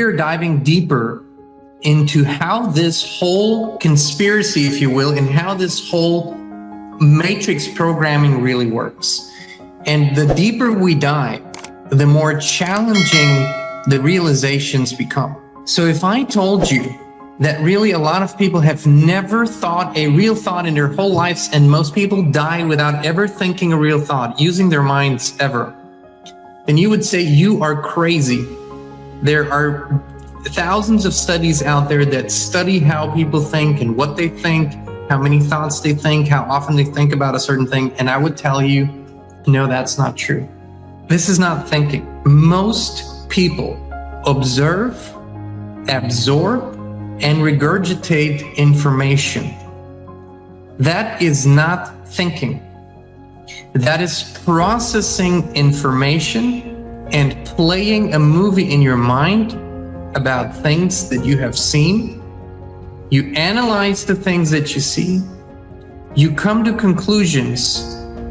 we are diving deeper into how this whole conspiracy, if you will, and how this whole matrix programming really works. And the deeper we dive, the more challenging the realizations become. So if I told you that really a lot of people have never thought a real thought in their whole lives, and most people die without ever thinking a real thought, using their minds ever, then you would say you are crazy. There are thousands of studies out there that study how people think and what they think, how many thoughts they think, how often they think about a certain thing. And I would tell you, no, that's not true. This is not thinking. Most people observe, absorb, and regurgitate information. That is not thinking. That is processing information and playing a movie in your mind about things that you have seen. You analyze the things that you see, you come to conclusions,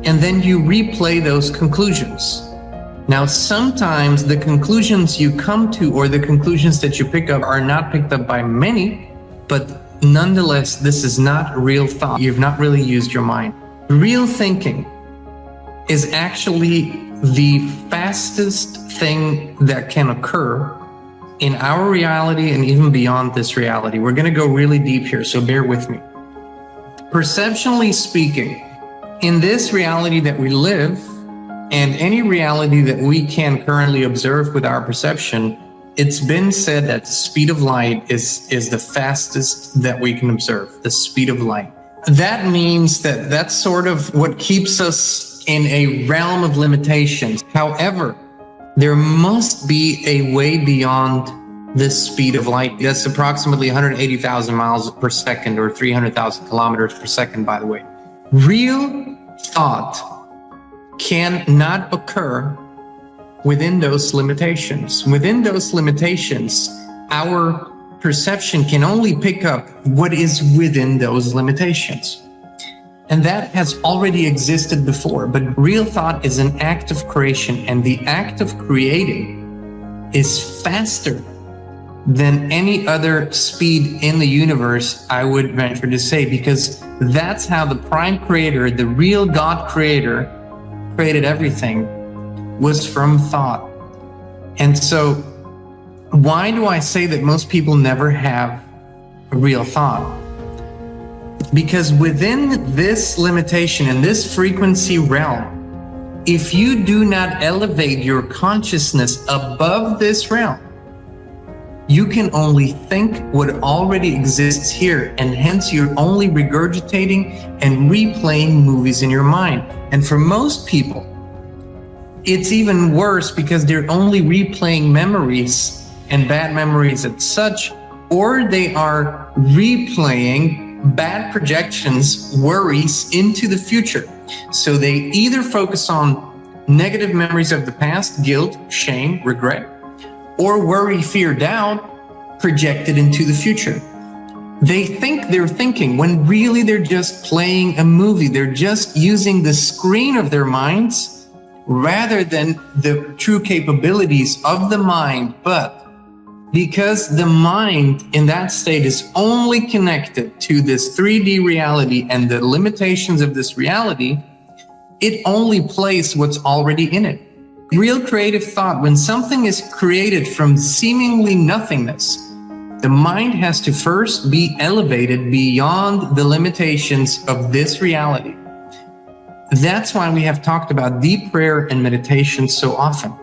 and then you replay those conclusions. Now, sometimes the conclusions you come to or the conclusions that you pick up are not picked up by many, but nonetheless, this is not real thought. You've not really used your mind. Real thinking is actually the fastest thing that can occur in our reality and even beyond this reality. We're going to go really deep here, so bear with me. Perceptually speaking, in this reality that we live, and any reality that we can currently observe with our perception, it's been said that the speed of light is the fastest that we can observe, the speed of light. That means that that's sort of what keeps us in a realm of limitations. However, there must be a way beyond this speed of light. That's approximately 180,000 miles per second, or 300,000 kilometers per second, by the way. Real thought cannot occur within those limitations. Within those limitations, our perception can only pick up what is within those limitations. And that has already existed before, but real thought is an act of creation, and the act of creating is faster than any other speed in the universe, I would venture to say, because that's how the prime creator, the real God creator, created everything, was from thought. And so why do I say that most people never have a real thought? Because within this limitation and this frequency realm, if you do not elevate your consciousness above this realm, you can only think what already exists here, and hence you're only regurgitating and replaying movies in your mind. And for most people, it's even worse, because they're only replaying memories and bad memories as such, or they are replaying bad projections, worries into the future. So they either focus on negative memories of the past, guilt, shame, regret, or worry, fear, doubt projected into the future. They think they're thinking when really they're just playing a movie. They're just using the screen of their minds rather than the true capabilities of the mind. But because the mind in that state is only connected to this 3D reality and the limitations of this reality, it only plays what's already in it. Real creative thought, when something is created from seemingly nothingness, the mind has to first be elevated beyond the limitations of this reality. That's why we have talked about deep prayer and meditation so often,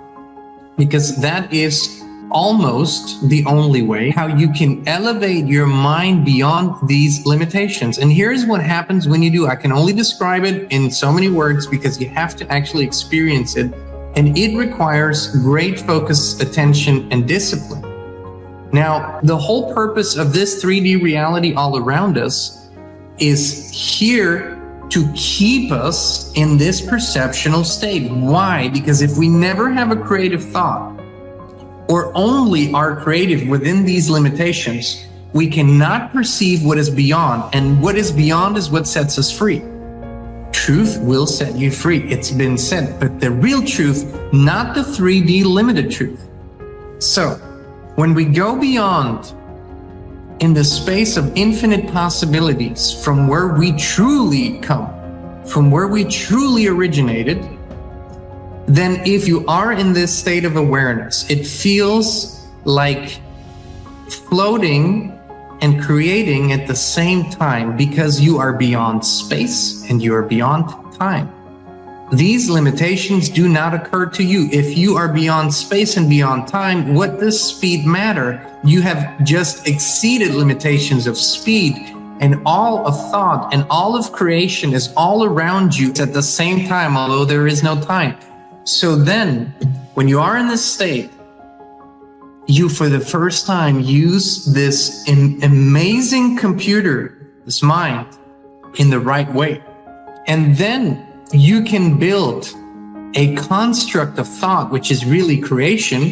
because that is almost the only way how you can elevate your mind beyond these limitations. And here's what happens when you do. I can only describe it in so many words because you have to actually experience it. And it requires great focus, attention, and discipline. Now, the whole purpose of this 3D reality all around us is here to keep us in this perceptual state. Why? Because if we never have a creative thought, or only are creative within these limitations, we cannot perceive what is beyond. And what is beyond is what sets us free. Truth will set you free. It's been said, but the real truth, not the 3D limited truth. So When we go beyond in the space of infinite possibilities from where we truly come, from where we truly originated, then if you are in this state of awareness, it feels like floating and creating at the same time, because you are beyond space and you are beyond time. These limitations do not occur to you. If you are beyond space and beyond time, what does speed matter? You have just exceeded limitations of speed, and all of thought and all of creation is all around you at the same time, although there is no time. So then, when you are in this state, you for the first time use this amazing computer, this mind, in the right way. And then you can build a construct of thought, which is really creation,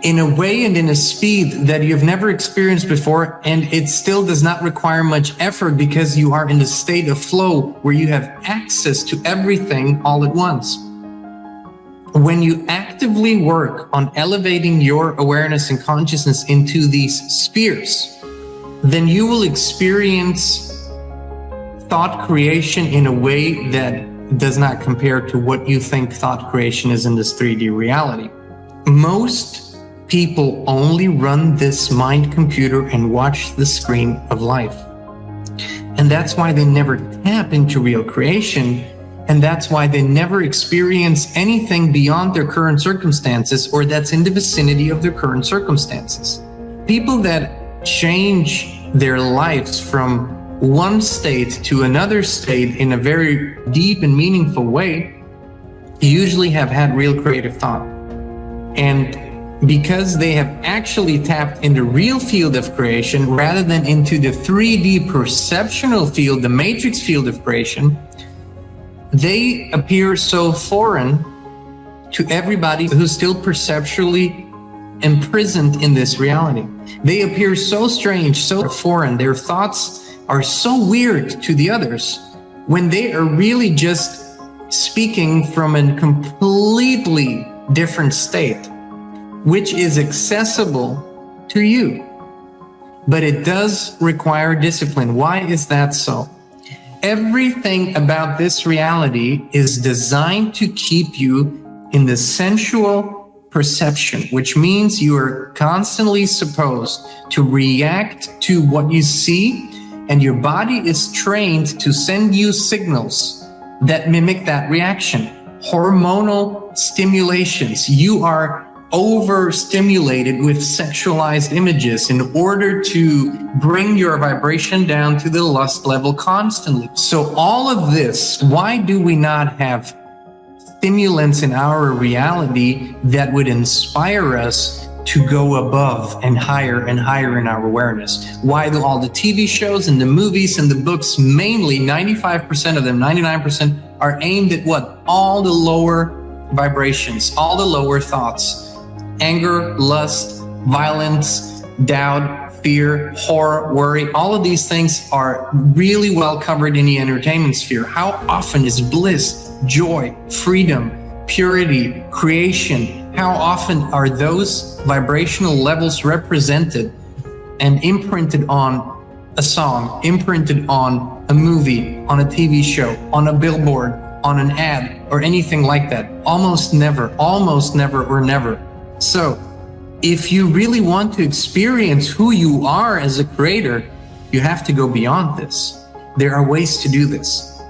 in a way and in a speed that you've never experienced before. And it still does not require much effort, because you are in the state of flow where you have access to everything all at once. When you actively work on elevating your awareness and consciousness into these spheres, then you will experience thought creation in a way that does not compare to what you think thought creation is in this 3D reality. Most people only run this mind computer and watch the screen of life. And that's why they never tap into real creation. And that's why they never experience anything beyond their current circumstances, or that's in the vicinity of their current circumstances. People that change their lives from one state to another state in a very deep and meaningful way usually have had real creative thought. And because they have actually tapped in the real field of creation rather than into the 3D perceptual field, the matrix field of creation, they appear so foreign to everybody who's still perceptually imprisoned in this reality. They appear so strange, so foreign. Their thoughts are so weird to the others, when they are really just speaking from a completely different state, which is accessible to you. But it does require discipline. Why is that so? Everything about this reality is designed to keep you in the sensual perception, which means you are constantly supposed to react to what you see, and your body is trained to send you signals that mimic that reaction. Hormonal stimulations. You are overstimulated with sexualized images in order to bring your vibration down to the lust level constantly. So all of this, why do we not have stimulants in our reality that would inspire us to go above and higher in our awareness? Why do all the TV shows and the movies and the books, mainly 95% of them, 99%, are aimed at what? All the lower vibrations, all the lower thoughts. Anger, lust, violence, doubt, fear, horror, worry, all of these things are really well covered in the entertainment sphere. How often is bliss, joy, freedom, purity, creation, how often are those vibrational levels represented and imprinted on a song, imprinted on a movie, on a TV show, on a billboard, on an ad, or anything like that? Almost never, or never. So if you really want to experience who you are as a creator, you have to go beyond this. There are ways to do this.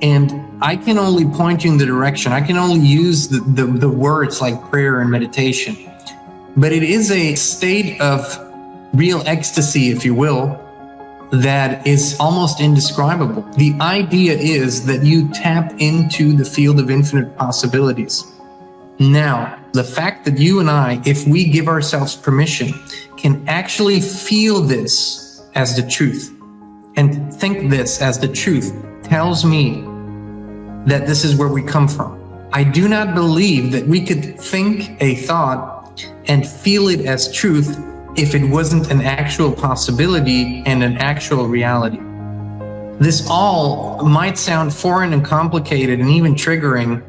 And I can only point you in the direction. I can only use the words like prayer and meditation. But it is a state of real ecstasy, if you will, that is almost indescribable. The idea is that you tap into the field of infinite possibilities. Now, the fact that you and I, if we give ourselves permission, can actually feel this as the truth and think this as the truth, tells me that this is where we come from. I do not believe that we could think a thought and feel it as truth if it wasn't an actual possibility and an actual reality. This all might sound foreign and complicated and even triggering,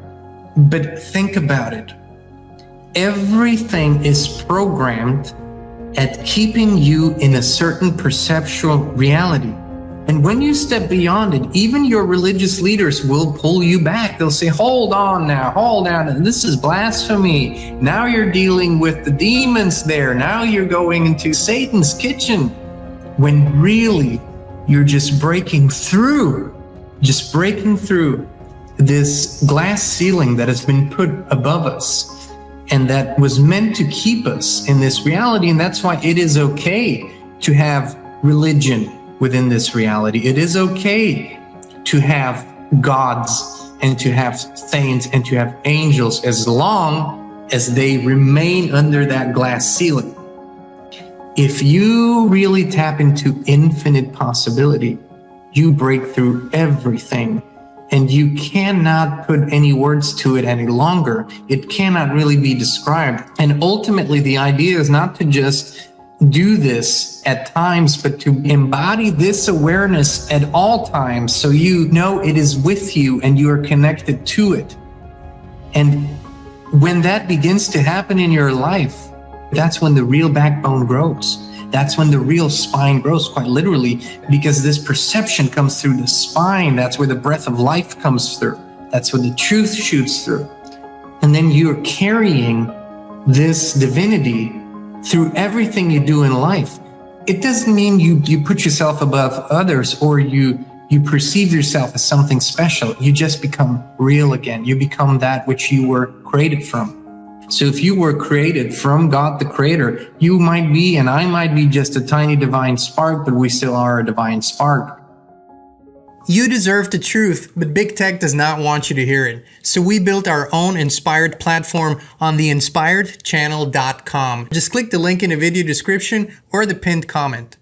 but think about it. Everything is programmed at keeping you in a certain perceptual reality. And when you step beyond it, even your religious leaders will pull you back. They'll say, hold on now, hold on. This is blasphemy. Now you're dealing with the demons there. Now you're going into Satan's kitchen. When really you're just breaking through this glass ceiling that has been put above us and that was meant to keep us in this reality. And that's why it is okay to have religion within this reality. It is okay to have gods and to have saints and to have angels as long as they remain under that glass ceiling. If you really tap into infinite possibility, you break through everything, and you cannot put any words to it any longer. It cannot really be described. And ultimately, the idea is not to just do this at times, but to embody this awareness at all times, so you know it is with you and you are connected to it. And when that begins to happen in your life, that's when the real backbone grows. That's when the real spine grows, quite literally, because this perception comes through the spine. That's where the breath of life comes through. That's where the truth shoots through. And then you're carrying this divinity through everything you do in life. It doesn't mean you put yourself above others or you perceive yourself as something special. You just become real again. You become that which you were created from. So if you were created from God the Creator, you might be, and I might be, just a tiny divine spark, but we still are a divine spark. You deserve the truth, but big tech does not want you to hear it. So we built our own Inspired platform on theinspiredchannel.com. Just click the link in the video description or the pinned comment.